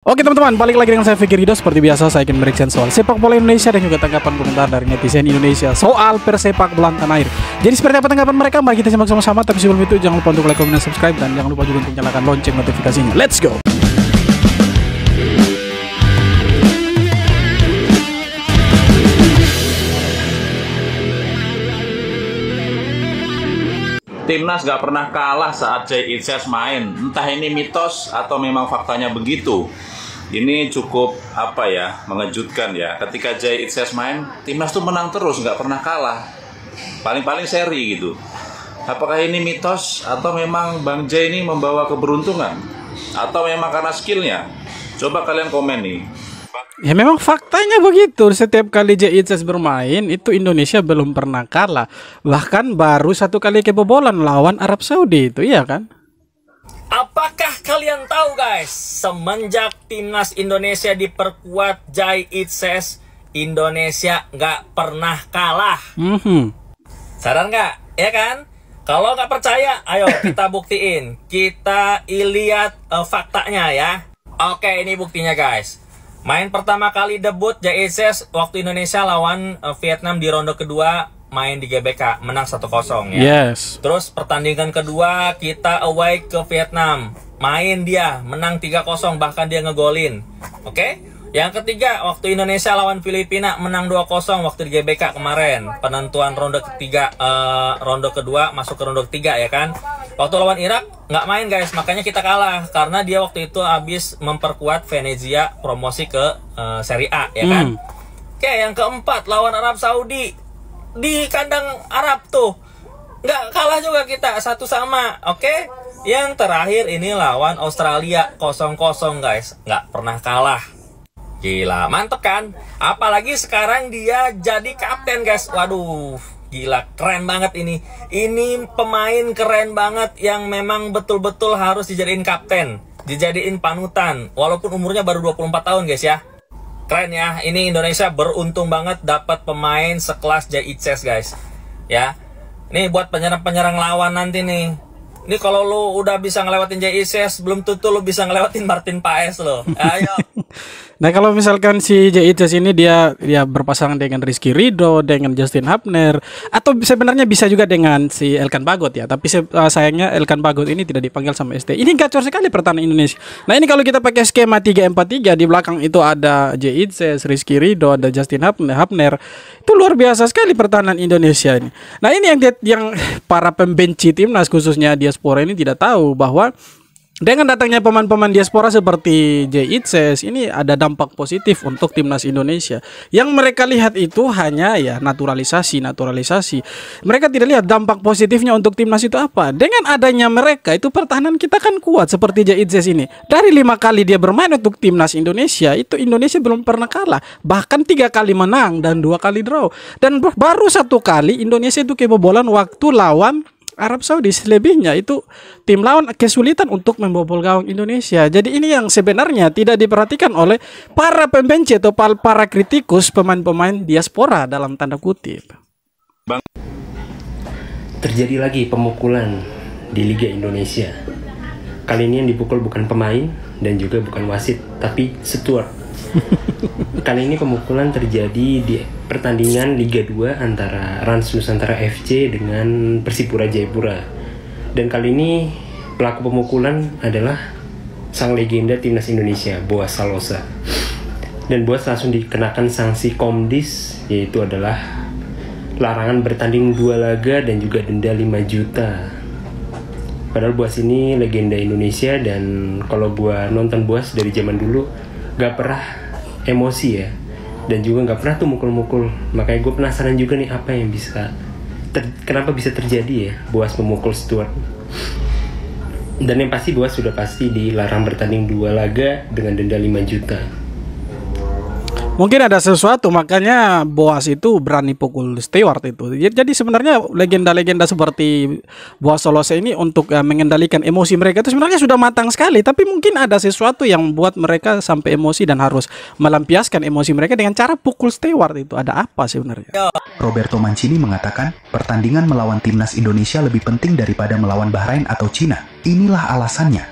Oke teman-teman, balik lagi dengan saya Fikri Ridho. Seperti biasa saya akan mereaction soal sepak bola Indonesia dan juga tanggapan komentar dari netizen Indonesia soal persepak bola tanah air. Jadi seperti apa tanggapan mereka? Mari kita simak sama-sama. Tapi sebelum itu jangan lupa untuk like, comment, dan subscribe, dan jangan lupa juga untuk nyalakan lonceng notifikasinya. Let's go. Timnas gak pernah kalah saat Jay Itzes main. Entah ini mitos atau memang faktanya begitu. Ini cukup mengejutkan ya. Ketika Jay Itzes main, Timnas tuh menang terus, gak pernah kalah. Paling-paling seri gitu. Apakah ini mitos atau memang Bang Jay ini membawa keberuntungan? Atau memang karena skillnya? Coba kalian komen nih. Ya memang faktanya begitu. Setiap kali Jay Itzes bermain itu Indonesia belum pernah kalah. Bahkan baru satu kali kebobolan lawan Arab Saudi itu, iya kan? Apakah kalian tahu guys, semenjak timnas Indonesia diperkuat Jay Itzes, Indonesia nggak pernah kalah. Sadar nggak? Ya kan? Kalau nggak percaya, ayo kita buktiin. Kita lihat faktanya ya. Oke, ini buktinya guys. Main pertama kali debut Jay Itzes waktu Indonesia lawan Vietnam di ronde kedua, main di GBK, menang 1-0 ya. Yes. Terus pertandingan kedua kita away ke Vietnam, main dia, menang 3-0, bahkan dia ngegolin. Oke? Yang ketiga waktu Indonesia lawan Filipina, menang 2-0 waktu di GBK kemarin, penentuan ronde ketiga, ronde kedua masuk ke ronde ketiga ya kan. Waktu lawan Irak nggak main guys, makanya kita kalah karena dia waktu itu habis memperkuat Venezia promosi ke Serie A ya kan. Oke, yang keempat lawan Arab Saudi di kandang Arab tuh nggak kalah juga kita 1-1. Oke, yang terakhir ini lawan Australia 0-0 guys, nggak pernah kalah. Gila, mantep kan? Apalagi sekarang dia jadi kapten guys. Waduh, gila, keren banget ini. Ini pemain keren banget yang memang betul-betul harus dijadiin kapten, dijadiin panutan. Walaupun umurnya baru 24 tahun guys ya. Keren ya, ini Indonesia beruntung banget dapat pemain sekelas Jay Itzes guys. Ya, nih buat penyerang-penyerang lawan nanti nih. Ini kalau lu udah bisa ngelewatin Jay Itzes, belum tentu lu bisa ngelewatin Martin Paes lo. Ayo. Nah kalau misalkan si Jay Itzes ini dia berpasangan dengan Rizky Ridho, dengan Justin Hapner, atau sebenarnya bisa juga dengan si Elkan Bagot ya. Tapi sayangnya Elkan Bagot ini tidak dipanggil sama ST. Ini gacor sekali pertahanan Indonesia. Nah ini kalau kita pakai skema 3-4-3, di belakang itu ada Jay Itzes, Rizky Ridho, ada Justin Hapner. Itu luar biasa sekali pertahanan Indonesia ini. Nah ini yang para pembenci timnas khususnya diaspora ini tidak tahu bahwa dengan datangnya pemain-pemain diaspora seperti Jay Itzes ini ada dampak positif untuk timnas Indonesia. Yang mereka lihat itu hanya ya naturalisasi. Mereka tidak lihat dampak positifnya untuk timnas itu apa. Dengan adanya mereka itu pertahanan kita kan kuat seperti Jay Itzes ini. Dari 5 kali dia bermain untuk timnas Indonesia, itu Indonesia belum pernah kalah. Bahkan 3 kali menang dan 2 kali draw. Dan baru 1 kali Indonesia itu kebobolan waktu lawan Arab Saudi. Selebihnya itu tim lawan kesulitan untuk membobol gawang Indonesia. Jadi ini yang sebenarnya tidak diperhatikan oleh para pembenci atau para kritikus pemain-pemain diaspora dalam tanda kutip. Terjadi lagi pemukulan di Liga Indonesia. Kali ini yang dipukul bukan pemain dan juga bukan wasit, tapi steward. Kali ini pemukulan terjadi di pertandingan Liga 2 antara Rans Nusantara FC dengan Persipura Jayapura. Dan kali ini pelaku pemukulan adalah sang legenda timnas Indonesia, Boas Salosa. Dan Boas langsung dikenakan sanksi Komdis, yaitu adalah larangan bertanding 2 laga dan juga denda 5 juta. Padahal Boas ini legenda Indonesia, dan kalau gua nonton Boas dari zaman dulu gak pernah emosi ya, dan juga nggak pernah tuh mukul-mukul. Makanya gue penasaran juga nih apa yang bisa kenapa bisa terjadi ya Boas memukul steward. Dan yang pasti Boas sudah pasti dilarang bertanding 2 laga dengan denda 5 juta. Mungkin ada sesuatu makanya Boas itu berani pukul steward itu. Jadi sebenarnya legenda-legenda seperti Boas Salosa ini untuk mengendalikan emosi mereka itu sebenarnya sudah matang sekali. Tapi mungkin ada sesuatu yang membuat mereka sampai emosi dan harus melampiaskan emosi mereka dengan cara pukul steward itu. Ada apa sebenarnya? Roberto Mancini mengatakan pertandingan melawan timnas Indonesia lebih penting daripada melawan Bahrain atau Cina. Inilah alasannya.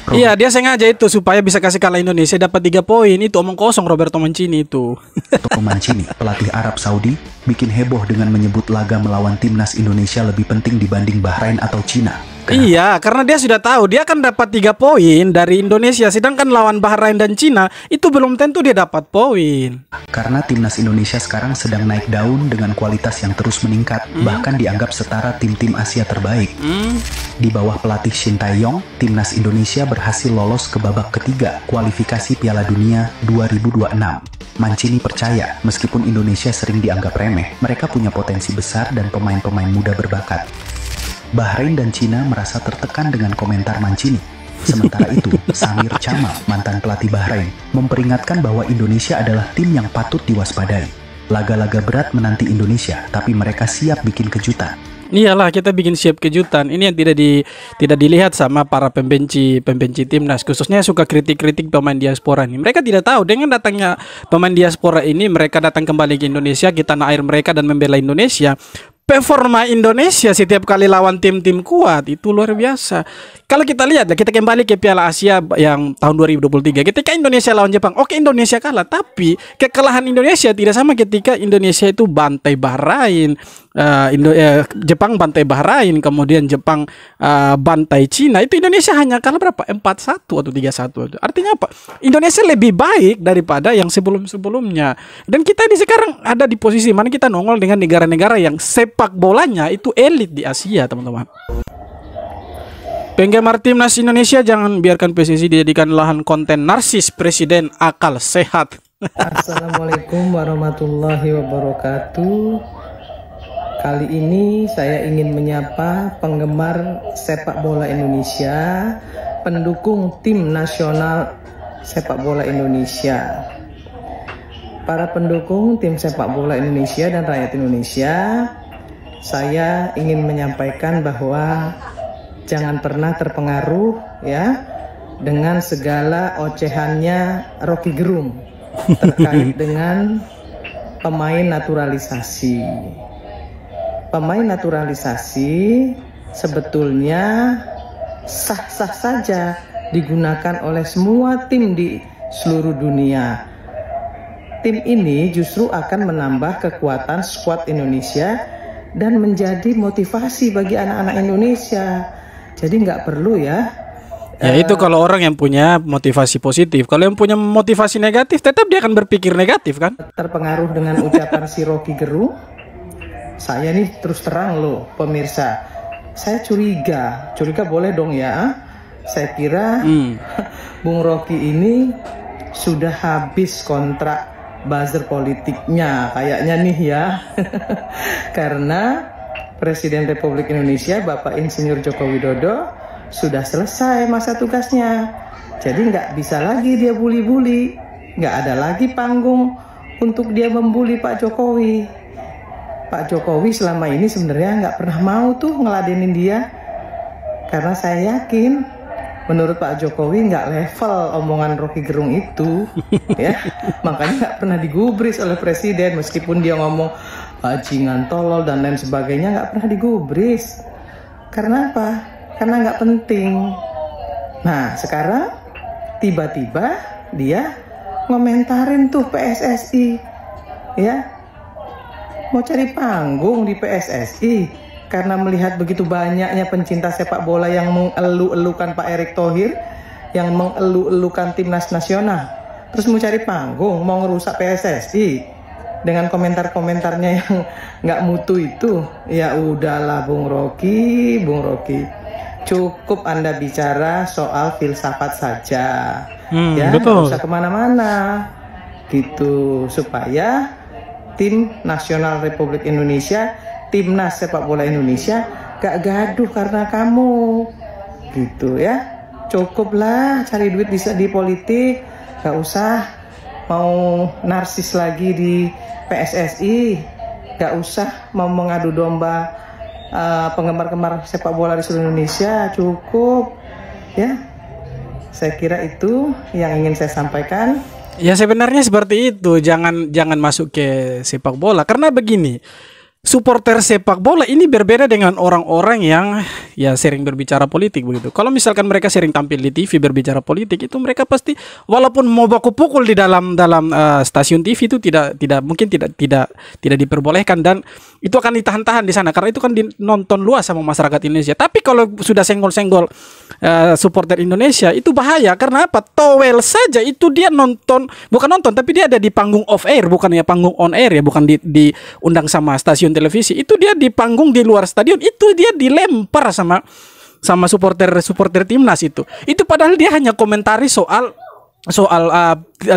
Iya, dia sengaja itu supaya bisa kasih kalah Indonesia dapat 3 poin. Itu omong kosong Roberto Mancini itu. Roberto Mancini, pelatih Arab Saudi, bikin heboh dengan menyebut laga melawan timnas Indonesia lebih penting dibanding Bahrain atau Cina. Iya, karena dia sudah tahu dia akan dapat 3 poin dari Indonesia, sedangkan lawan Bahrain dan Cina itu belum tentu dia dapat poin. Karena timnas Indonesia sekarang sedang naik daun dengan kualitas yang terus meningkat, bahkan dianggap setara tim-tim Asia terbaik. Di bawah pelatih Shin Tae-yong, timnas Indonesia berhasil lolos ke babak ketiga kualifikasi Piala Dunia 2026. Mancini percaya, meskipun Indonesia sering dianggap remeh, mereka punya potensi besar dan pemain-pemain muda berbakat. Bahrain dan Cina merasa tertekan dengan komentar Mancini. Sementara itu, Samir Chamal, mantan pelatih Bahrain, memperingatkan bahwa Indonesia adalah tim yang patut diwaspadai. Laga-laga berat menanti Indonesia, tapi mereka siap bikin kejutan. Iyalah, kita bikin siap kejutan. Ini yang tidak dilihat sama para pembenci timnas, khususnya suka kritik-kritik pemain diaspora ini. Mereka tidak tahu dengan datangnya pemain diaspora ini, mereka datang kembali ke Indonesia, kita tanah air mereka dan membela Indonesia. Performa Indonesia setiap kali lawan tim-tim kuat itu luar biasa. Kalau kita lihat, kita kembali ke Piala Asia yang tahun 2023. Ketika Indonesia lawan Jepang, oke Indonesia kalah, tapi kekalahan Indonesia tidak sama ketika Indonesia itu bantai Bahrain, Jepang bantai Bahrain, kemudian Jepang bantai Cina. Itu Indonesia hanya kalah berapa? 4-1 atau 3-1. Artinya apa? Indonesia lebih baik daripada yang sebelum-sebelumnya. Dan kita di sekarang ada di posisi mana kita nongol dengan negara-negara yang sepak bolanya itu elit di Asia, teman-teman. Penggemar timnas Indonesia, jangan biarkan PSSI dijadikan lahan konten narsis presiden akal sehat. Assalamualaikum warahmatullahi wabarakatuh. Kali ini saya ingin menyapa penggemar sepak bola Indonesia, pendukung tim nasional sepak bola Indonesia. Para pendukung tim sepak bola Indonesia dan rakyat Indonesia, saya ingin menyampaikan bahwa jangan pernah terpengaruh ya dengan segala ocehannya Rocky Gerung terkait dengan pemain naturalisasi. Pemain naturalisasi sebetulnya sah-sah saja digunakan oleh semua tim di seluruh dunia. Tim ini justru akan menambah kekuatan skuad Indonesia dan menjadi motivasi bagi anak-anak Indonesia. Jadi nggak perlu ya. Ya itu kalau orang yang punya motivasi positif. Kalau yang punya motivasi negatif, tetap dia akan berpikir negatif kan. Terpengaruh dengan ucapan si Rocky Gerung. Saya nih terus terang loh pemirsa. Saya curiga boleh dong ya. Saya kira Bung Rocky ini sudah habis kontrak buzzer politiknya kayaknya nih ya. Karena Presiden Republik Indonesia Bapak Insinyur Joko Widodo sudah selesai masa tugasnya. Jadi nggak bisa lagi dia bully-bully, nggak ada lagi panggung untuk dia membuli Pak Jokowi. Pak Jokowi selama ini sebenarnya nggak pernah mau tuh ngeladenin dia, karena saya yakin menurut Pak Jokowi nggak level omongan Rocky Gerung itu, ya makanya nggak pernah digubris oleh Presiden meskipun dia ngomong bajingan, tolol dan lain sebagainya, nggak pernah digubris. Karena apa? Karena nggak penting. Nah sekarang tiba-tiba dia ngomentarin tuh PSSI, ya mau cari panggung di PSSI karena melihat begitu banyaknya pencinta sepak bola yang mengelu-elukan Pak Erick Thohir, yang mengelu-elukan timnas nasional, terus mau cari panggung, mau ngerusak PSSI dengan komentar-komentarnya yang nggak mutu itu. Ya udahlah Bung Rocky, cukup Anda bicara soal filsafat saja, ya nggak usah kemana-mana gitu, supaya tim nasional Republik Indonesia, timnas sepak bola Indonesia gak gaduh karena kamu gitu ya. Cukuplah cari duit bisa di politik, gak usah mau narsis lagi di PSSI, gak usah mau mengadu domba penggemar-gemar sepak bola di seluruh Indonesia. Cukup ya. Saya kira itu yang ingin saya sampaikan. Ya sebenarnya seperti itu, jangan masuk ke sepak bola karena begini. supporter sepak bola ini berbeda dengan orang-orang yang ya sering berbicara politik begitu. Kalau misalkan mereka sering tampil di TV berbicara politik, itu mereka pasti walaupun mau baku pukul di dalam stasiun TV itu tidak mungkin tidak diperbolehkan, dan itu akan ditahan-tahan di sana karena itu kan dinonton luas sama masyarakat Indonesia. Tapi kalau sudah senggol-senggol supporter Indonesia itu bahaya, karena apa? Towel saja itu dia bukan nonton tapi dia ada di panggung off air, bukan ya panggung on air ya, bukan diundang sama stasiun televisi. Itu dia di panggung di luar stadion, itu dia dilempar sama supporter timnas itu padahal dia hanya komentari soal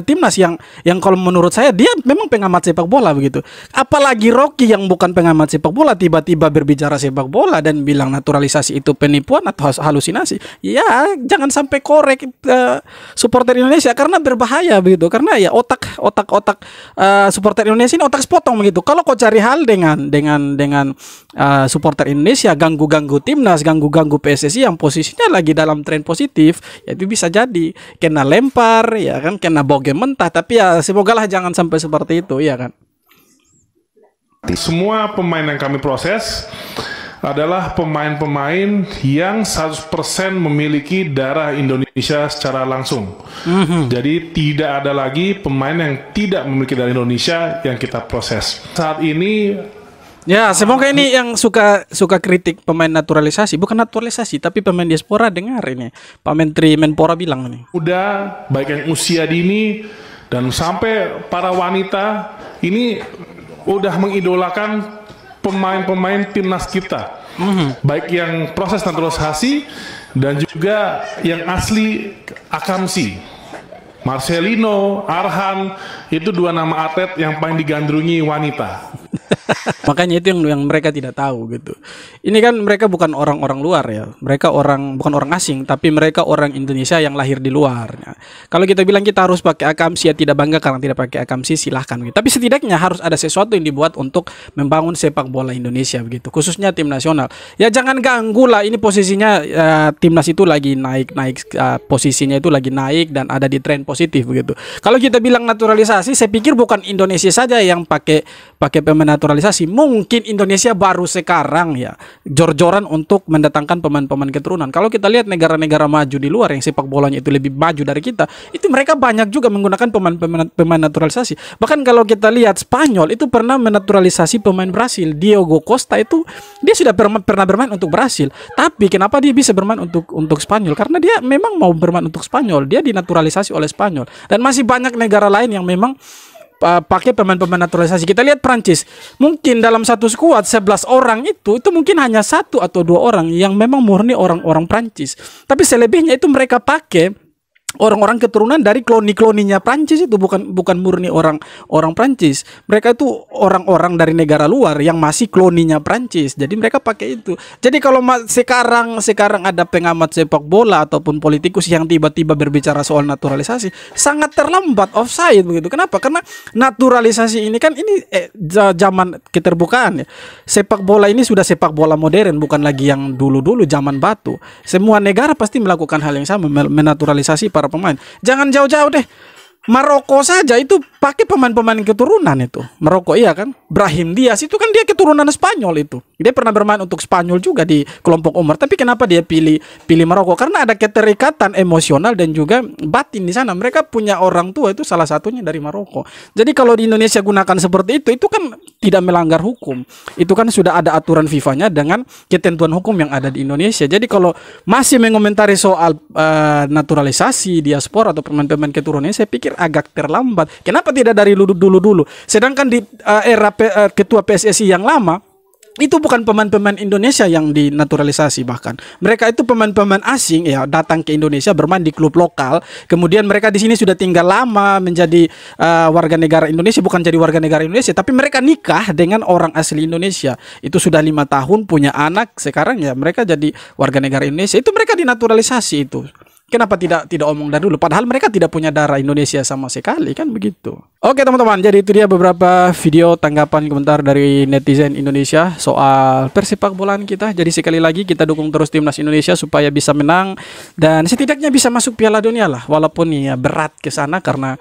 timnas yang kalau menurut saya dia memang pengamat sepak bola begitu. Apalagi Rocky yang bukan pengamat sepak bola tiba-tiba berbicara sepak bola dan bilang naturalisasi itu penipuan atau halusinasi. Ya jangan sampai korek supporter Indonesia karena berbahaya begitu. Karena ya otak supporter Indonesia ini otak sepotong begitu. Kalau kau cari hal dengan supporter Indonesia, ganggu timnas, ganggu PSSI yang posisinya lagi dalam tren positif, ya itu bisa jadi kena lempar ya kan, kena boge mentah. Tapi ya semogalah jangan sampai seperti itu ya kan. Semua pemain yang kami proses adalah pemain-pemain yang 100% memiliki darah Indonesia secara langsung. Jadi tidak ada lagi pemain yang tidak memiliki darah Indonesia yang kita proses. Saat ini ya, semoga ini yang suka kritik pemain naturalisasi, bukan naturalisasi tapi pemain diaspora dengar ini. Pak Menteri Menpora bilang ini. Udah baik yang usia dini dan sampai para wanita ini udah mengidolakan pemain-pemain timnas kita. Baik yang proses naturalisasi dan juga yang asli akamsi. Marcelino, Arhan, itu dua nama atlet yang paling digandrungi wanita. Makanya itu yang mereka tidak tahu gitu. Ini kan mereka bukan orang-orang luar ya. Mereka bukan orang asing, tapi mereka orang Indonesia yang lahir di luar. Ya. Kalau kita bilang kita harus pakai akamsi, ya tidak bangga karena tidak pakai akamsi, silahkan gitu. Tapi setidaknya harus ada sesuatu yang dibuat untuk membangun sepak bola Indonesia begitu. Khususnya tim nasional. Ya jangan ganggu lah, ini posisinya timnas itu lagi naik posisinya itu lagi naik dan ada di tren positif begitu. Kalau kita bilang naturalisasi, saya pikir bukan Indonesia saja yang pakai pemain naturalisasi. Mungkin Indonesia baru sekarang ya jor-joran untuk mendatangkan pemain-pemain keturunan. Kalau kita lihat negara-negara maju di luar yang sepak bolanya itu lebih maju dari kita, itu mereka banyak juga menggunakan pemain naturalisasi. Bahkan kalau kita lihat Spanyol itu pernah menaturalisasi pemain Brasil. Diogo Costa itu dia sudah pernah bermain untuk Brasil. Tapi kenapa dia bisa bermain untuk Spanyol? Karena dia memang mau bermain untuk Spanyol. Dia dinaturalisasi oleh Spanyol. Dan masih banyak negara lain yang memang pakai pemain-pemain naturalisasi. Kita lihat Prancis, mungkin dalam satu skuad 11 orang itu mungkin hanya 1 atau 2 orang yang memang murni orang-orang Prancis. Tapi selebihnya itu mereka pakai orang-orang keturunan dari kloni-kloninya Prancis, itu bukan murni orang Prancis. Mereka itu orang-orang dari negara luar yang masih kloninya Prancis. Jadi mereka pakai itu. Jadi kalau sekarang ada pengamat sepak bola ataupun politikus yang tiba-tiba berbicara soal naturalisasi, sangat terlambat, offside begitu. Kenapa? Karena naturalisasi ini kan ini zaman keterbukaan ya. Sepak bola ini sudah sepak bola modern, bukan lagi yang dulu-dulu zaman batu. Semua negara pasti melakukan hal yang sama, menaturalisasi para pemain. Jangan jauh-jauh deh. Maroko saja itu pakai pemain-pemain keturunan itu. Maroko iya kan? Brahim Diaz itu kan dia keturunan Spanyol itu. Dia pernah bermain untuk Spanyol juga di kelompok umur. Tapi kenapa dia pilih Maroko? Karena ada keterikatan emosional dan juga batin di sana. Mereka punya orang tua itu salah satunya dari Maroko. Jadi kalau di Indonesia gunakan seperti itu kan tidak melanggar hukum. Itu kan sudah ada aturan FIFA-nya dengan ketentuan hukum yang ada di Indonesia. Jadi kalau masih mengomentari soal naturalisasi, diaspora atau pemain-pemain keturunan, saya pikir agak terlambat. Kenapa tidak dari dulu? Sedangkan di era ketua PSSI yang lama itu bukan pemain-pemain Indonesia yang dinaturalisasi, bahkan mereka itu pemain-pemain asing ya datang ke Indonesia bermain di klub lokal, kemudian mereka di sini sudah tinggal lama menjadi warga negara Indonesia, bukan jadi warga negara Indonesia tapi mereka nikah dengan orang asli Indonesia. Itu sudah 5 tahun punya anak, sekarang ya mereka jadi warga negara Indonesia. Itu mereka dinaturalisasi itu. Kenapa tidak omong dari dulu? Padahal mereka tidak punya darah Indonesia sama sekali, kan begitu. Oke teman-teman, jadi itu dia beberapa video tanggapan komentar dari netizen Indonesia soal persepak bolaan kita. Jadi sekali lagi kita dukung terus timnas Indonesia supaya bisa menang dan setidaknya bisa masuk Piala Dunia lah. Walaupun ya berat ke sana karena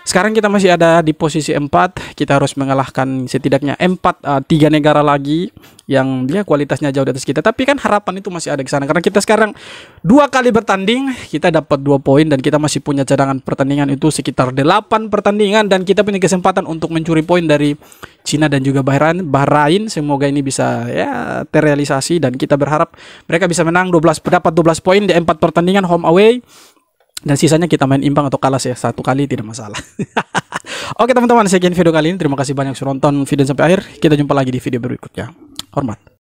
Sekarang kita masih ada di posisi 4. Kita harus mengalahkan setidaknya 3 negara lagi yang dia kualitasnya jauh di atas kita. Tapi kan harapan itu masih ada di sana, karena kita sekarang 2 kali bertanding, kita dapat 2 poin, dan kita masih punya cadangan pertandingan itu sekitar 8 pertandingan, dan kita punya kesempatan untuk mencuri poin dari Cina dan juga Bahrain. Semoga ini bisa ya terrealisasi, dan kita berharap mereka bisa menang dapat 12 poin di 4 pertandingan home away. Dan sisanya kita main imbang atau kalah ya, 1 kali tidak masalah. Oke teman-teman, sekian video kali ini. Terima kasih banyak sudah nonton video sampai akhir. Kita jumpa lagi di video berikutnya. Hormat.